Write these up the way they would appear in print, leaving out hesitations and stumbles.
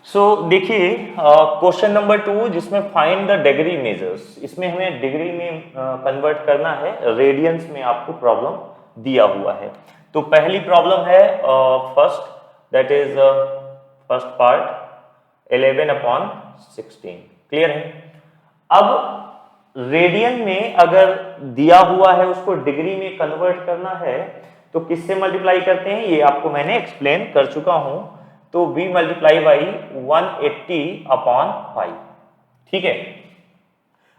देखिए question number 2 जिसमें find the degree measures, इसमें हमें डिग्री में कन्वर्ट करना है, रेडियंस में आपको प्रॉब्लम दिया हुआ है। तो पहली प्रॉब्लम है first, that is first part 11/16। Clear है? अब रेडियन में अगर दिया हुआ है उसको डिग्री में कन्वर्ट करना है तो किससे मल्टीप्लाई करते हैं, ये आपको मैंने एक्सप्लेन कर चुका हूं। तो v मल्टीप्लाई बाई 180/5। ठीक है,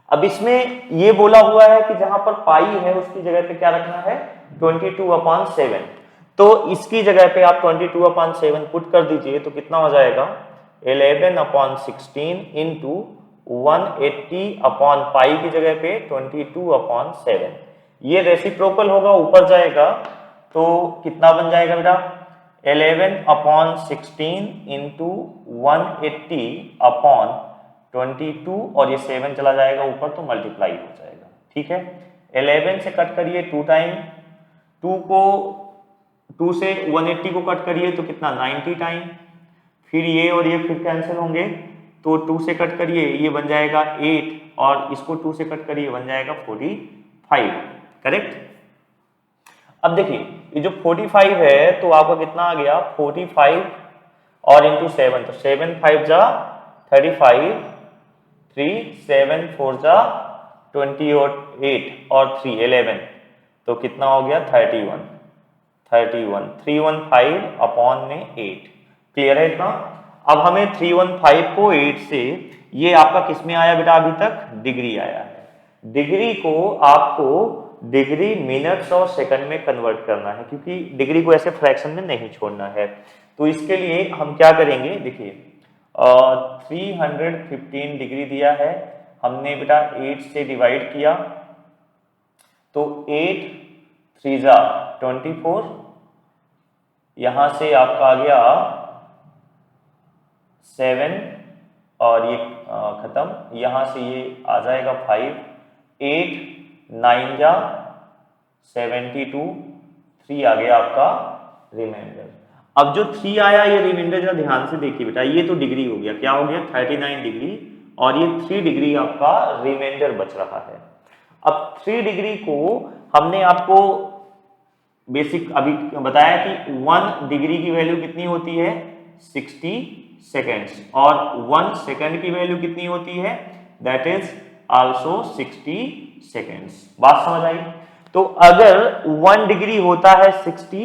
अब इसमें ये बोला हुआ है कि जहां पर पाई है उसकी जगह पे क्या रखना है, 22/7। तो इसकी जगह पे आप 22/7 पुट कर दीजिए तो कितना हो जाएगा, 11/16 इंटू 180/पाई की जगह पे 22/7। ये रेसिप्रोकल होगा, ऊपर जाएगा तो कितना बन जाएगा बेटा, 11/16 इंटू 180/22 और ये 7 चला जाएगा ऊपर तो मल्टीप्लाई हो जाएगा। ठीक है, 11 से कट करिए 2 टाइम, 2 से 180 को कट करिए तो कितना 90 टाइम, फिर ये और ये फिर कैंसिल होंगे तो 2 से कट करिए ये बन जाएगा 8 और इसको 2 से कट करिए बन जाएगा 45। करेक्ट? अब देखिए ये जो 45 है तो आपका कितना आ गया, 45 और इंटू 7, तो 7 5 जा 35, 3 7 4 जा 28 और 3 11, तो कितना हो गया 31 315/8। क्लियर है इतना? अब हमें 315 को 8 से, ये आपका किस में आया बेटा अभी तक, डिग्री आया है। डिग्री को आपको डिग्री मिनट्स और सेकंड में कन्वर्ट करना है क्योंकि डिग्री को ऐसे फ्रैक्शन में नहीं छोड़ना है। तो इसके लिए हम क्या करेंगे, देखिए 315 डिग्री दिया है, हमने बेटा 8 से डिवाइड किया तो 8 3 जा 24, यहां से आपका आ गया 7 और ये खत्म, यहां से ये आ जाएगा 5, 8 9 जा 72, 3 आ गया आपका रिमाइंडर। अब जो 3 आया ये रिमाइंडर जरा ध्यान से देखिए बेटा, ये तो डिग्री हो गया, क्या हो गया 39 डिग्री और ये 3 डिग्री आपका रिमाइंडर बच रहा है। अब 3 डिग्री को हमने आपको बेसिक अभी बताया कि 1 डिग्री की वैल्यू कितनी होती है 60 सेकेंड्स और 1 सेकेंड की वैल्यू कितनी होती है, दैट इज आल्सो 60 सेकेंड्स। बात समझ आई? तो अगर 1 डिग्री होता है 60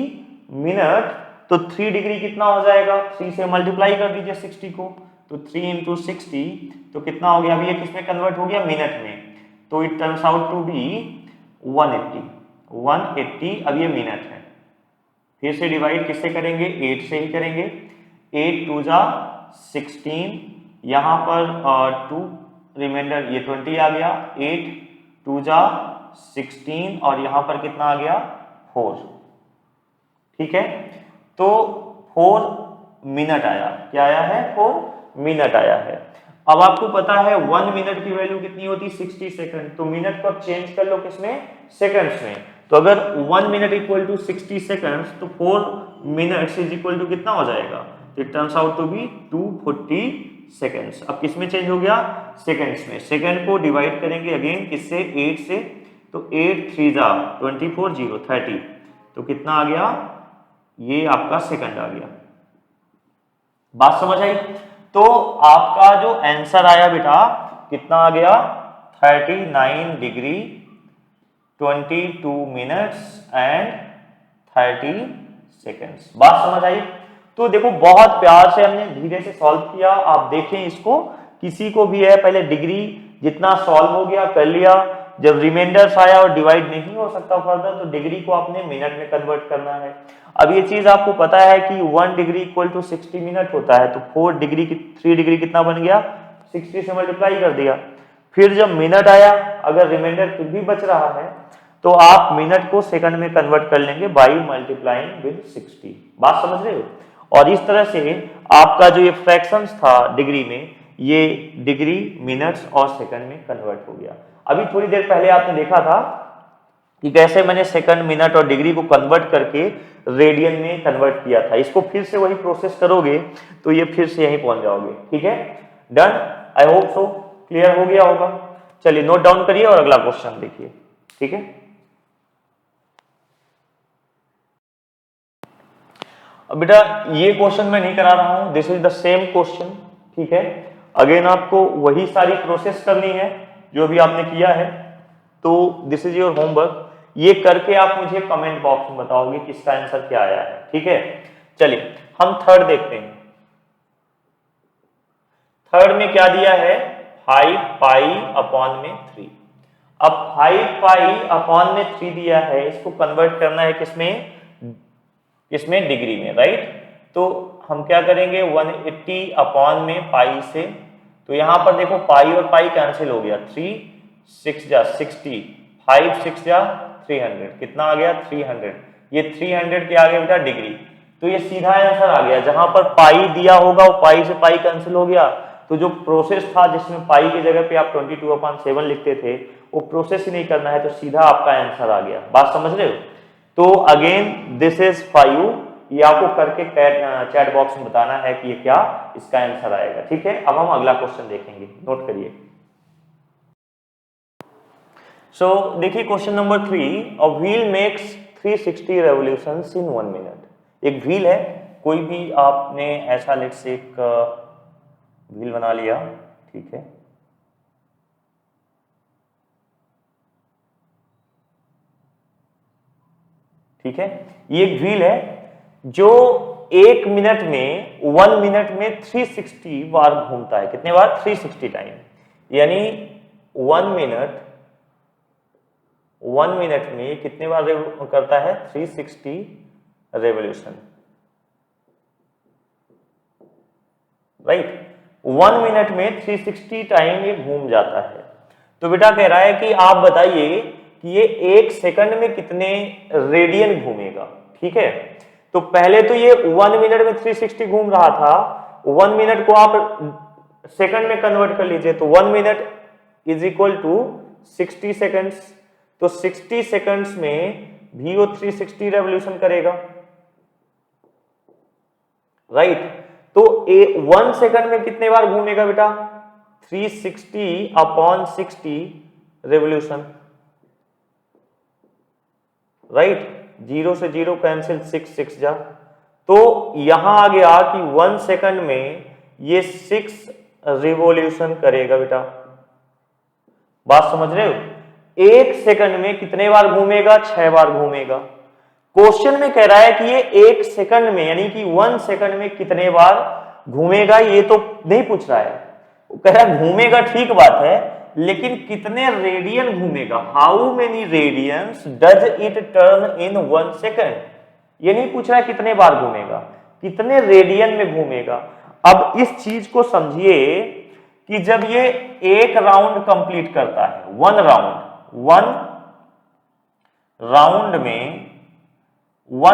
मिनट तो 3 डिग्री कितना हो जाएगा, 3 से मल्टीप्लाई कर दीजिए 60 को, तो 3 इंटू 60 तो कितना हो गया, अभी ये किसमें कन्वर्ट हो गया, मिनट में, तो it turns out to be 180। अब ये मिनट है, फिर से डिवाइड किससे करेंगे, 8 से ही करेंगे, 8 2 जा 16, यहाँ पर 2 रिमाइंडर ये 20 आ गया, 8 2 जा 16 और यहाँ पर कितना आ गया 4। ठीक है, तो 4 मिनट आया, क्या आया है 4 मिनट आया है। अब आपको पता है 1 मिनट की वैल्यू कितनी होती 60 सेकंड, तो मिनट को चेंज कर लो किसमें, सेकंड्स में। तो अगर 1 मिनट इक्वल टू 60 सेकंड्स तो 4 मिनट्स इज इक्वल टू कितना हो जाएगा, it turns out to be 240 seconds. अब किसमें चेंज हो गया, सेकंड्स में। सेकंड को डिवाइड करेंगे अगेन किससे, 8 से, तो 8 3 जा 24 0 30, तो कितना आ गया, ये आपका सेकंड आ गया। बात समझ आई? तो आपका जो आंसर आया बेटा कितना आ गया, 39 डिग्री 22 मिनट्स एंड 30 सेकेंड्स। बात समझ आई? तो देखो बहुत प्यार से हमने धीरे से सॉल्व किया, आप देखें इसको, किसी को भी है पहले डिग्री जितना सॉल्व हो गया कर लिया, जब रिमाइंडर्स आया और डिवाइड नहीं हो सकता फर्दर तो डिग्री को आपने मिनट में कन्वर्ट करना है। अब ये चीज आपको पता है कि 1 डिग्री इक्वल टू 60 मिनट होता है, तो 4 डिग्री की 3 डिग्री कितना बन गया, 60 से मल्टीप्लाई कर दिया। फिर जब मिनट आया, अगर रिमाइंडर फिर भी बच रहा है तो आप मिनट को सेकंड में कन्वर्ट कर लेंगे बाई मल्टीप्लाइंग विद 60। बात समझ रहे हो? और इस तरह से आपका जो ये फ्रैक्शंस था डिग्री में, ये डिग्री मिनट्स और सेकंड में कन्वर्ट हो गया। अभी थोड़ी देर पहले आपने देखा था कि कैसे मैंने सेकंड मिनट और डिग्री को कन्वर्ट करके रेडियन में कन्वर्ट किया था। इसको फिर से वही प्रोसेस करोगे तो ये फिर से यहीं पहुंच जाओगे। ठीक है, done, I hope so clear हो गया होगा। चलिए नोट डाउन करिए और अगला क्वेश्चन देखिए। ठीक है, अब बेटा ये क्वेश्चन मैं नहीं करा रहा हूं, this is the same question. ठीक है, अगेन आपको वही सारी प्रोसेस करनी है जो अभी आपने किया है, तो दिस इज योर होमवर्क। ये करके आप मुझे कमेंट बॉक्स में बताओगे कि इसका आंसर क्या आया है। ठीक है, चलिए हम थर्ड देखते हैं। थर्ड में क्या दिया है, 5 पाई अपॉन में 3। अब 5 पाई अपॉन में 3 दिया है, इसको कन्वर्ट करना है किसमें, इसमें डिग्री में, राइट। तो हम क्या करेंगे, 180 अपॉन में पाई से, तो यहां पर देखो पाई और पाई कैंसिल हो गया, 3 6 जा 60, 5 6 जा 300, कितना आ गया 300। ये 300 के आगे बेटा डिग्री, तो ये सीधा आंसर आ गया। जहां पर पाई दिया होगा वो पाई से पाई कैंसिल हो गया, तो जो प्रोसेस था जिसमें पाई की जगह पे आप 22/7 लिखते थे वो प्रोसेस ही नहीं करना है, तो सीधा आपका आंसर आ गया। बात समझ रहे हो। तो अगेन दिस इज 5, ये आपको करके चैट बॉक्स में बताना है कि ये क्या इसका आंसर आएगा। ठीक है, अब हम अगला क्वेश्चन देखेंगे, नोट करिए। सो देखिए question number 3, a wheel makes 360 revolutions in 1 minute. एक व्हील है, कोई भी आपने ऐसा लेट से एक व्हील बना लिया। ठीक है, ठीक है, ये एक व्हील है जो 1 मिनट में 1 मिनट में 360 बार घूमता है। कितने बार, 360 टाइम, यानी 1 मिनट में कितने बार करता है, 360 रेवोल्यूशन, राइट। 1 मिनट में 360 टाइम ये घूम जाता है। तो बेटा कह रहा है कि आप बताइए कि ये 1 सेकंड में कितने रेडियन घूमेगा। ठीक है, तो पहले तो ये 1 मिनट में 360 घूम रहा था, 1 मिनट को आप सेकंड में कन्वर्ट कर लीजिए, तो 1 minute is equal to 60 seconds. तो 60 सेकंड्स में भी वो 360 रेवोल्यूशन करेगा, राइट। तो 1 सेकंड में कितने बार घूमेगा बेटा, 360 अपॉन 60 रेवोल्यूशन, राइट। 0 से 0 कैंसिल, 6 6 जा, तो यहां आ गया कि 1 सेकंड में ये 6 रिवॉल्यूशन करेगा बेटा। बात समझ रहे हो, 1 सेकंड में कितने बार घूमेगा, 6 बार घूमेगा। क्वेश्चन में कह रहा है कि ये 1 सेकंड में यानी कि 1 सेकंड में कितने बार घूमेगा, ये तो नहीं पूछ रहा है। वो कह रहा है घूमेगा, ठीक बात है, लेकिन कितने रेडियन घूमेगा, how many radians does it turn in 1 second. ये नहीं पूछ रहा है कितने बार घूमेगा, कितने रेडियन में घूमेगा। अब इस चीज को समझिए कि जब ये एक राउंड कंप्लीट करता है, 1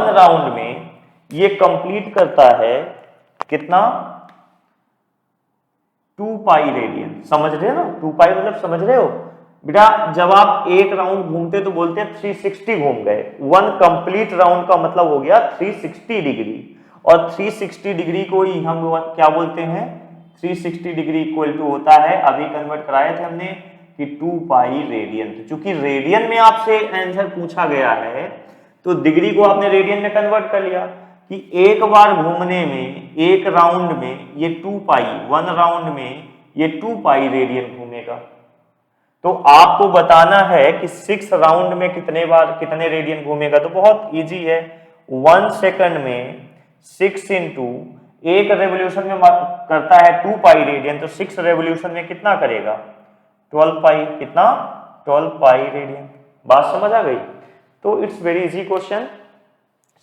राउंड में ये कंप्लीट करता है कितना, 2 पाई रेडियन। समझ रहे हो ना, 2 पाई मतलब समझ रहे हो बेटा, जब आप एक राउंड घूमते तो बोलते हैं 360 घूम गए। 1 कंप्लीट राउंड का मतलब हो गया 360 डिग्री, और 360 डिग्री को ही हम क्या बोलते हैं, 360 डिग्री इक्वल टू होता है, अभी कन्वर्ट कराए थे हमने कि 2 पाई रेडियन। तो चूंकि रेडियन में आपसे आंसर पूछा गया है तो डिग्री को आपने रेडियन में कन्वर्ट कर लिया कि एक बार घूमने में, एक राउंड में ये 2 पाई, 1 राउंड में ये 2 पाई रेडियन घूमेगा। तो आपको बताना है कि 6 राउंड में कितने बार कितने रेडियन घूमेगा। तो बहुत इजी है, 1 सेकंड में 6 इंटू एक रेवोल्यूशन में करता है 2 पाई रेडियन, तो 6 रेवोल्यूशन में कितना करेगा, 12 पाई, कितना 12 पाई रेडियन। बात समझ आ गई। तो it's very easy question,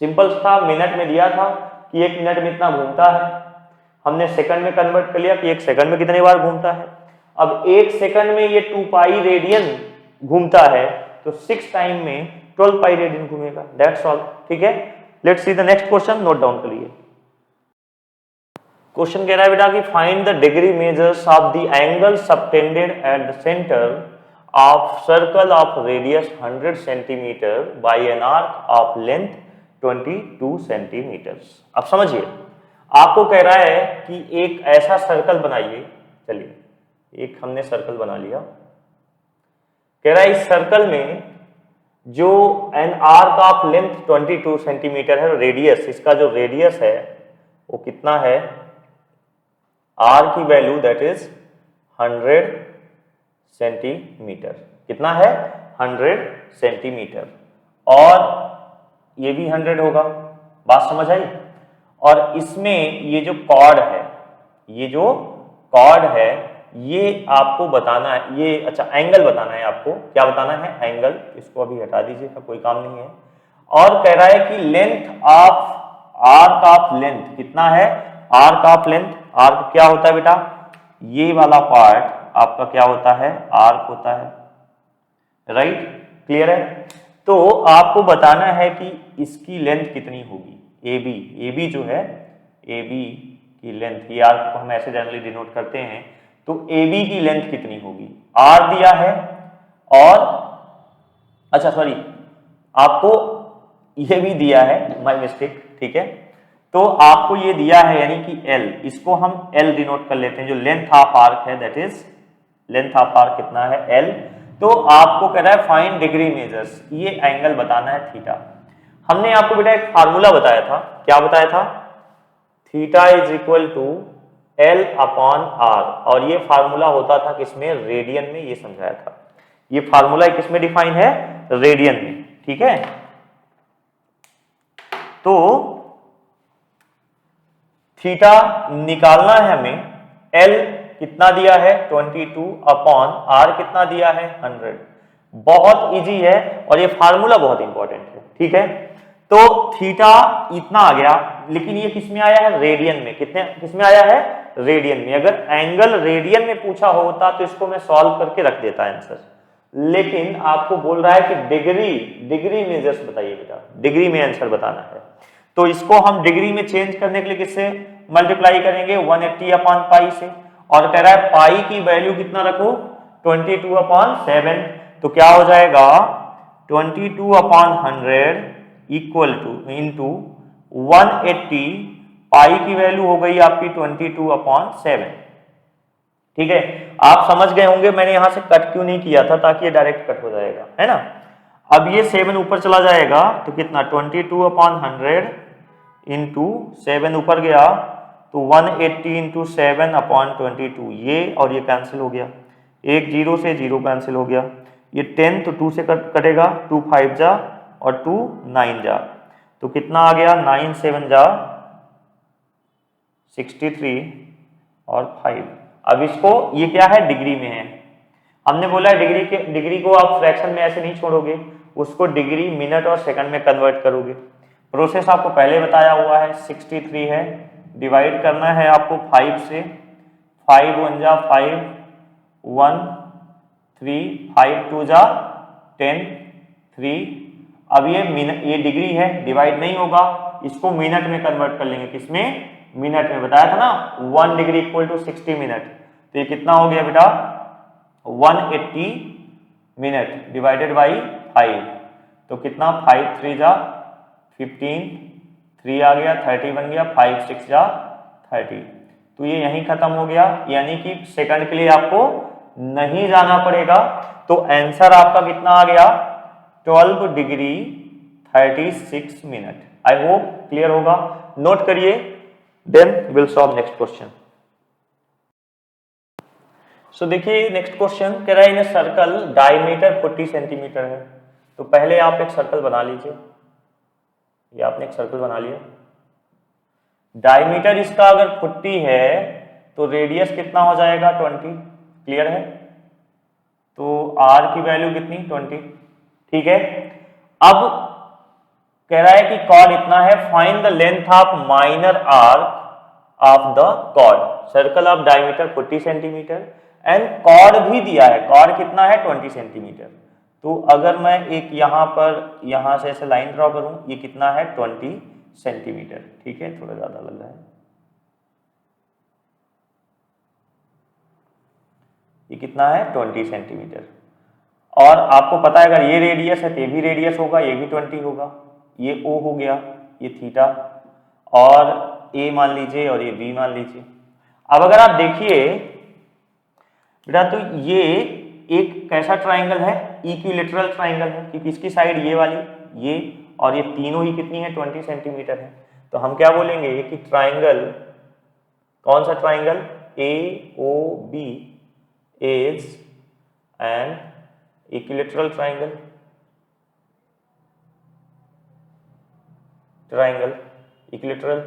simple था, मिनट में दिया था कि 1 मिनट में इतना घूमता है, हमने सेकंड में कन्वर्ट कर लिया कि 1 सेकंड में कितने बार घूमता है। अब 1 सेकंड में ये 2 पाई रेडियन घूमता है, तो 6 टाइम में 12 पाई रेडियन घूमेगा, दैट्स ऑल। ठीक है, let's see the next question, note down करिए। क्वेश्चन कह रहा है बेटा कि find the degree measures of the angle subtended at the centre of circle of radius 100 centimetre bye an arc of length 22 centimetre. अब समझिए, आपको कह रहा है कि एक ऐसा सर्कल बनाइए। चलिए एक हमने सर्कल बना लिया। कह रहा है इस सर्कल में जो an arc of length 22 centimetre है, रेडियस, इसका जो रेडियस है वो कितना है, आर की वैल्यू दैट इज 100 सेंटीमीटर। कितना है, 100 सेंटीमीटर। और ये भी 100 होगा। बात समझ आई। और इसमें ये जो कॉर्ड है, ये जो कॉर्ड है, ये आपको बताना है, ये अच्छा एंगल बताना है आपको। क्या बताना है, एंगल। इसको अभी हटा दीजिएगा, कोई काम नहीं है। और कह रहा है कि length of arc of length कितना है, आर्क ऑफ लेंथ। आर्क क्या होता है बेटा, ये वाला पार्ट आपका क्या होता है, आर्क होता है। राइट, क्लियर है। तो आपको बताना है कि इसकी लेंथ कितनी होगी, AB। AB जो है, AB की लेंथ, ये आर्क को हम ऐसे जनरली डिनोट करते हैं। तो AB की लेंथ कितनी होगी, R दिया है। और अच्छा सॉरी, आपको ये भी दिया है, माय मिस्टेक, ठीक है। तो आपको ये दिया है यानी कि L, इसको हम L डिनोट कर लेते हैं। जो लेंथ ऑफ आर्क है that is, length of arc कितना है, L। तो आपको कह रहा है फाइंड डिग्री मेजर्स, ये एंगल बताना है थीटा। हमने आपको बेटा एक फार्मूला बताया था। क्या बताया था, theta is equal to L upon R। और ये फार्मूला होता था किसमें, रेडियन में। ये समझाया था। ये फार्मूला किसमें डिफाइन है, रेडियन में, ठीक है। तो थीटा निकालना है हमें। L कितना दिया है, 22 अपॉन R कितना दिया है, 100। बहुत इजी है और ये फार्मूला बहुत इंपॉर्टेंट है, ठीक है। तो थीटा इतना आ गया, लेकिन ये किसमें आया है, रेडियन में। कितने, किसमें आया है, रेडियन में। अगर एंगल रेडियन में पूछा होता तो इसको मैं सॉल्व करके रख देता आंसर, लेकिन आपको बोल रहा है कि डिग्री मेजर्स बताइए बेटा, डिग्री में आंसर बताना है। तो इसको हम डिग्री में चेंज करने के लिए किससे मल्टीप्लाई करेंगे, 180 अपॉन पाई से। और कह रहा है पाई की वैल्यू कितना रखो, 22 अपॉन 7। तो क्या हो जाएगा, 22 अपॉन 100 इक्वल टू इंटू 180, पाई की वैल्यू हो गई आपकी 22 अपॉन 7, ठीक है। आप समझ गए होंगे मैंने यहां से कट क्यों नहीं किया था, ताकि ये डायरेक्ट कट हो जाएगा, है ना। अब ये 7 ऊपर चला जाएगा तो कितना, 22 अपॉन 100 इंटू 7 ऊपर गया तो 180 इंटू 7 अपॉन 22। ये और ये कैंसिल हो गया, एक जीरो से जीरो कैंसिल हो गया। ये 10 तो 2 से कटेगा, 2 5 जा और 2 9 जा, तो कितना आ गया, 9 7 जा 63 और 5। अब इसको, ये क्या है, डिग्री में है। हमने बोला है डिग्री को आप फ्रैक्शन में ऐसे नहीं छोड़ोगे, उसको डिग्री, मिनट और सेकंड में कन्वर्ट करोगे। प्रोसेस आपको पहले बताया हुआ है। 63 है, डिवाइड करना है आपको 5 से। 5 1 जा 5, 1 3, 5 2 जा 10, 3। अब ये डिग्री है, डिवाइड नहीं होगा, इसको मिनट में कन्वर्ट कर लेंगे। किसमें, मिनट में। बताया था ना 1 डिग्री इक्वल टू 60 मिनट। तो ये कितना हो गया बेटा, 180 मिनट डिवाइडेड बाई 5। तो कितना, 5 3 जा 15, 3 आ गया, 30 बन गया, 5 6 जा 30। तो ये यहीं खत्म हो गया, यानी कि सेकंड के लिए आपको नहीं जाना पड़ेगा। तो आंसर आपका कितना आ गया, 12 degree 36 minute. I hope clear होगा। नोट करिए, then will solve next question. So देखिए नेक्स्ट क्वेश्चन कह रहा है, in a circle diameter 40 centimetre है। तो पहले आप एक सर्कल बना लीजिए। ये आपने एक सर्कल बना लिया। डायमीटर इसका अगर 40 है तो रेडियस कितना हो जाएगा, 20। क्लियर है। तो r की वैल्यू कितनी, 20, ठीक है। अब कह रहा है कि कॉर्ड इतना है, find the length of minor arc of the chord. Circle of diameter 40 centimetre and chord भी दिया है, कॉर्ड कितना है, 20 सेंटीमीटर। तो अगर मैं एक यहां पर, यहां से ऐसे लाइन ड्रॉ करूं, ये कितना है, 20 सेंटीमीटर, ठीक है। थोड़ा ज्यादा लग रहा है, ये कितना है, 20 सेंटीमीटर। और आपको पता है अगर ये रेडियस है तो ये भी रेडियस होगा, ये भी 20 होगा, ये ओ हो गया, ये थीटा, और ए मान लीजिए और ये बी मान लीजिए। अब अगर आप देखिए बेटा तो ये एक कैसा ट्राइंगल है, इक्विलेटरल ट्राइंगल है, क्योंकि इसकी साइड ये वाली, ये और ये तीनों ही कितनी है 20 सेंटीमीटर है। तो हम क्या बोलेंगे कि ट्राइंगल, कौन सा triangle, A O B is an equilateral triangle, triangle equilateral.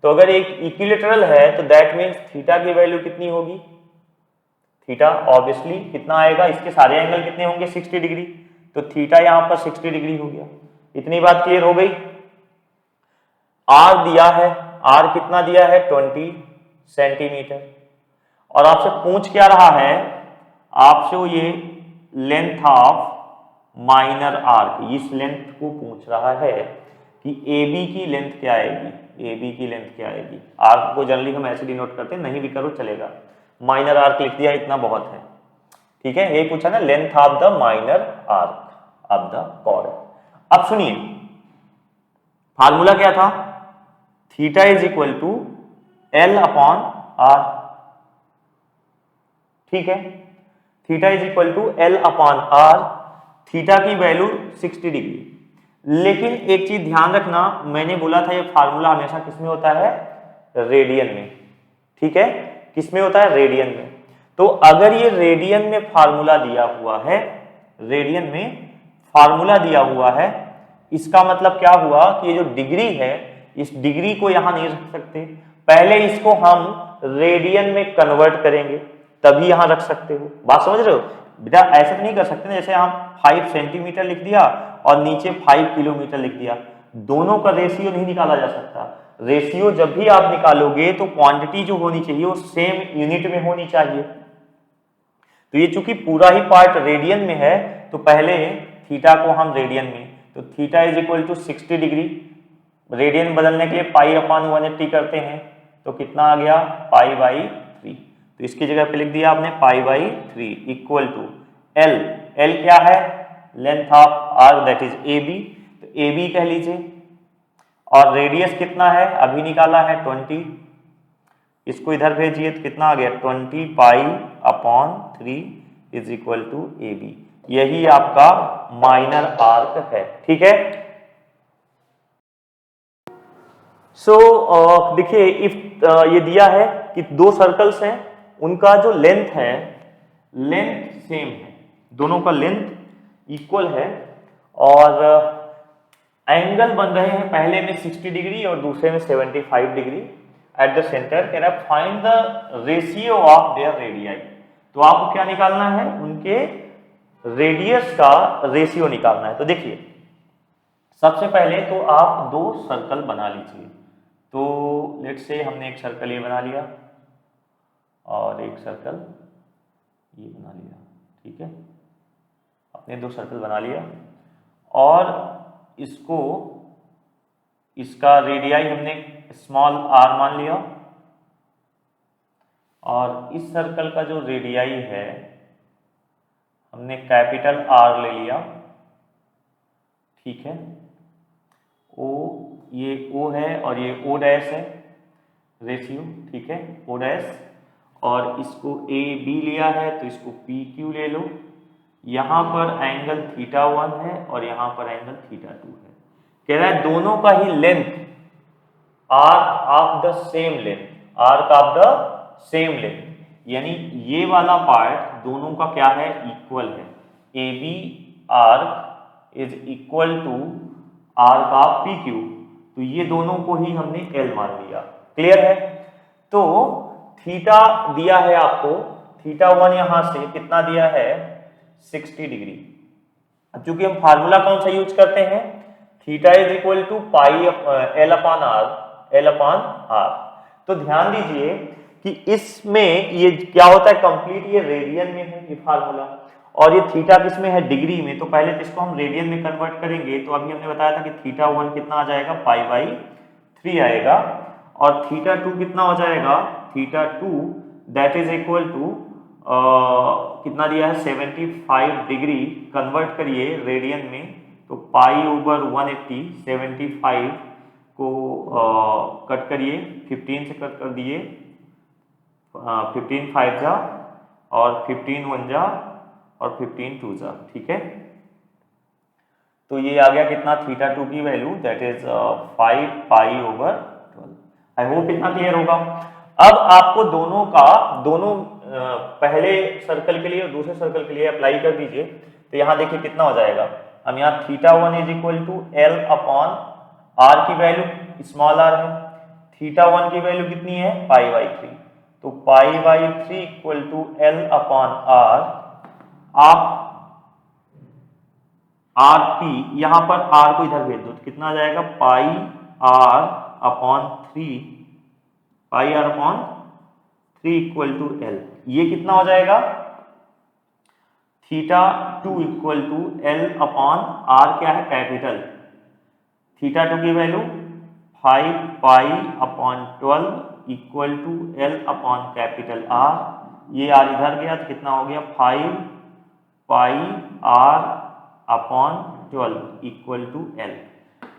तो अगर एक इक्विलेटरल है तो दैट मीन्स थीटा की वैल्यू कितनी होगी, थीटा ऑब्वियसली कितना आएगा, इसके सारे एंगल कितने होंगे 60 डिग्री, तो थीटा यहां पर 60 डिग्री हो गया। इतनी बात क्लियर हो गई। आर दिया है, आर कितना दिया है 20 सेंटीमीटर, और आपसे पूछ क्या रहा है, आपसे ये लेंथ ऑफ माइनर आर्क, इस लेंथ को पूछ रहा है कि ए बी की लेंथ क्या आएगी, ए बी की लेंथ क्या आएगी। आर्क को जनरली हम ऐसे डिनोट करते हैं, नहीं भी करो चलेगा, माइनर आर्क लिख दिया, इतना बहुत है, ठीक है। यही पूछा ना, length of the minor arc of the chord. अब सुनिए फार्मूला क्या था, theta is equal to L upon R, ठीक है, theta is equal to L upon R, theta की वैल्यू 60 डिग्री। लेकिन एक चीज ध्यान रखना, मैंने बोला था ये फार्मूला हमेशा किसमें होता है, रेडियन में, ठीक है, किसमें होता है, रेडियन में। तो अगर ये रेडियन में फार्मूला दिया हुआ है, रेडियन में फार्मूला दिया हुआ है, इसका मतलब क्या हुआ कि ये जो डिग्री है, इस डिग्री को यहां नहीं रख सकते, पहले इसको हम रेडियन में कन्वर्ट करेंगे तभी यहां रख सकते हो। बात समझ रहे हो बेटा, ऐसे तो नहीं कर सकते ना, जैसे हम 5 सेंटीमीटर लिख दिया और नीचे 5 किलोमीटर लिख दिया, दोनों का रेशियो नहीं निकाला जा सकता। रेशियो जब भी आप निकालोगे तो क्वांटिटी जो होनी चाहिए वो सेम यूनिट में होनी चाहिए। तो ये चूंकि पूरा ही पार्ट रेडियन में है, तो पहले थीटा को हम रेडियन में, तो theta is equal to 60 degree, radian बदलने के लिए पाई अपॉन 180 करते हैं, तो कितना आ गया पाई बाई 3। तो इसकी जगह पे लिख दिया आपने pi by 3 equal to L, L क्या है, length of arc that is A B, तो ए बी कह लीजिए, और रेडियस कितना है अभी निकाला है 20, इसको इधर भेजिए तो कितना आ गया 20 pi upon 3 is equal to A B. यही आपका माइनर आर्क है, ठीक है। सो देखिए इफ ये दिया है कि दो सर्कल्स हैं, उनका जो लेंथ है, लेंथ सेम है, दोनों का लेंथ इक्वल है, और एंगल बन रहे हैं पहले में 60 डिग्री और दूसरे में 75 डिग्री एट द सेंटर। कह रहा है find the ratio of their radii, तो आपको क्या निकालना है, उनके रेडियस का रेशियो निकालना है। तो देखिए सबसे पहले तो आप दो सर्कल बना लीजिए, तो लेट्स से हमने एक सर्कल ये बना लिया और एक सर्कल ये बना लिया, ठीक है, अपने दो सर्कल बना लिया, और इसको, इसका रेडियाई हमने स्मॉल आर मान लिया, और इस सर्कल का जो रेडियाई है हमने कैपिटल आर ले लिया, ठीक है, ओ, ये ओ है और ये ओ डैश है रेशियो, ठीक है, ओ डैश, और इसको ए बी लिया है तो इसको पी क्यू ले लो, यहाँ पर एंगल थीटा 1 है और यहाँ पर एंगल थीटा 2 है। कह रहा है दोनों का ही length arc of the same length, arc of the same length, यानी ये वाला पार्ट दोनों का क्या है, इक्वल है, A B arc is equal to arc of P Q, तो ये दोनों को ही हमने एल मान लिया, क्लियर है। तो थीटा दिया है आपको, थीटा 1 यहां से कितना दिया है 60 डिग्री। अब चूंकि हम फार्मूला कौन सा यूज करते हैं, theta is equal to pi L upon R, L upon R. तो ध्यान दीजिए कि इसमें ये क्या होता है, कंप्लीट ये रेडियन में है ये फार्मूला, और ये थीटा किसमें है, डिग्री में, तो पहले इसको हम रेडियन में कन्वर्ट करेंगे। तो अभी हमने बताया था कि थीटा 1 कितना आ जाएगा पाई बाई 3 आएगा, और थीटा 2 कितना हो जाएगा, theta 2 that is equal to कितना दिया है 75 डिग्री, कन्वर्ट करिए रेडियन में तो पाई ओवर 180 75 को कट करिए, 15 से कट कर दिए, 15 5 जा और 15 1 जा और 15 2 जा, ठीक है। तो ये आ गया कितना, θ2 की value that is 5 pi over 12। I hope इतना क्लियर होगा। अब आपको दोनों पहले सर्कल के लिए और दूसरे सर्कल के लिए अप्लाई कर दीजिए। तो यहाँ देखिए कितना हो जाएगा, हम यहाँ θ1 is equal to L upon R की वैल्यू स्मॉल r है, θ1 की वैल्यू कितनी है पाई बाई 3, तो pi by 3 equal to L upon R। आप R की यहाँ पर R को इधर भेज दो तो कितना आ जाएगा, pi R upon 3, pi R upon 3 equal to L। ये कितना हो जाएगा, θ2 equal to L upon R क्या है कैपिटल, θ2 की value 5 pi upon 12 equal to L upon capital R। ये R इधर गया तो कितना हो गया, 5 pi R upon 12 equal to L।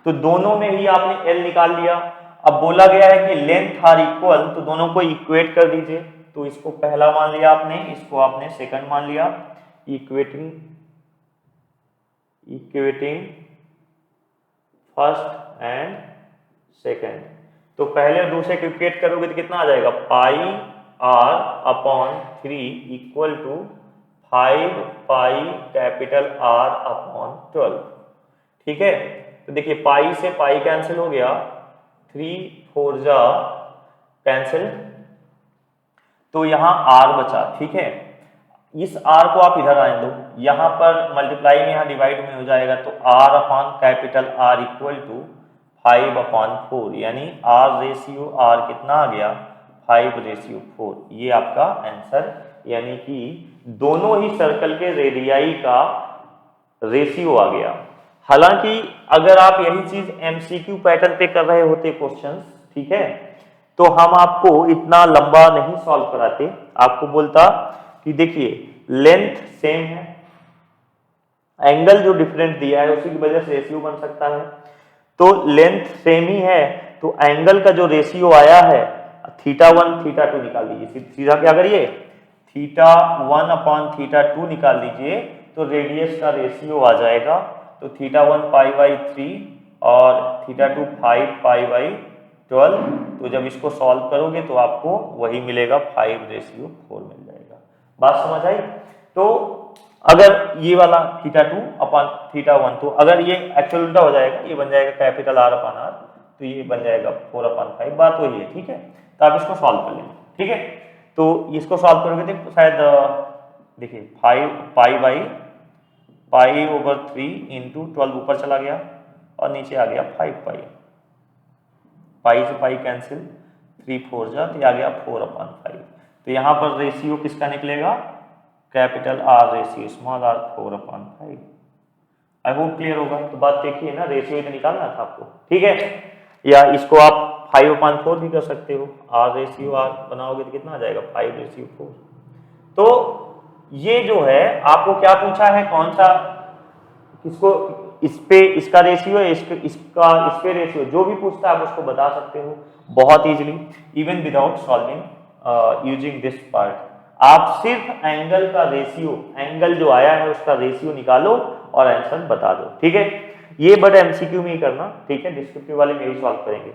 तो दोनों में ही आपने L निकाल लिया। अब बोला गया है कि लेंथ आर इक्वल, तो दोनों को इक्वेट कर दीजिए। तो इसको पहला मान लिया आपने, इसको आपने सेकंड मान लिया, इक्वेटिंग फर्स्ट एंड सेकंड। तो पहले और दूसरे को इक्वेट करोगे तो कितना आ जाएगा, pi R upon 3 equal to 5 pi capital R upon 12, ठीक है। तो देखिए पाई से पाई कैंसिल हो गया, 3 4 जा कैंसिल, तो यहाँ R बचा, ठीक है। इस R को आप इधर आने दो, यहाँ पर मल्टीप्लाई में यहाँ डिवाइड में हो जाएगा, तो R upon capital R equal to 5 upon 4, यानी R रेशियो R कितना आ गया 5:4। ये आपका आंसर, यानी कि दोनों ही सर्कल के रेडियाई का रेशियो आ गया। हालांकि अगर आप यही चीज MCQ पैटर्न पे कर रहे होते क्वेश्चंस, ठीक है, तो हम आपको इतना लंबा नहीं सॉल्व कराते। आपको बोलता कि देखिए लेंथ सेम है, एंगल जो डिफरेंट दिया है उसी की वजह से रेशियो बन सकता है। तो लेंथ सेम ही है, तो एंगल का जो रेशियो आया है θ1 θ2 निकाल दीजिए। सीधा क्या करिए, θ1 अपॉन θ2 निकाल लीजिए, तो रेडियस का रेशियो आ जाएगा। तो θ1 पाई बाई 3 और θ2 5 पाई बाई 12। तो जब इसको सॉल्व करोगे तो आपको वही मिलेगा, 5:4 मिल जाएगा। बात समझ आई। तो अगर ये वाला θ2 अपॉन θ1, तो अगर ये एक्चुअल उल्टा हो जाएगा, ये बन जाएगा कैपिटल R अपॉन R, तो ये बन जाएगा 4/5। बात वही है, ठीक है। तो आप इसको सॉल्व कर लेंगे, ठीक है। तो इसको सॉल्व करोगे तो शायद देखिए 5 pi by pi over 3 into 12 ऊपर चला गया और नीचे आ गया 5 पाई, पाई से पाई कैंसिल, 3 4 जा, तो आ गया 4/5। तो यहाँ पर रेशियो किसका निकलेगा, capital R ratio small r 4/5। आई होप क्लियर होगा। तो बात देखिए ना, रेशियो तो निकालना था आपको, ठीक है। या इसको आप 5/4 भी कर सकते हो, R रेशियो R बनाओगे तो कितना आ जाएगा 5:4। तो ये जो है आपको क्या पूछा है, कौन सा, किसको, इस पे इसका रेशियो है, इसका इस पे रेशियो, जो भी पूछता है आप उसको बता सकते हो बहुत easily, even without solving using this part. आप सिर्फ एंगल का रेशियो, एंगल जो आया है उसका रेशियो निकालो और आंसर बता दो, ठीक है। ये बट MCQ में ही करना, ठीक है, डिस्क्रिप्टिव वाले में ही सॉल्व करेंगे।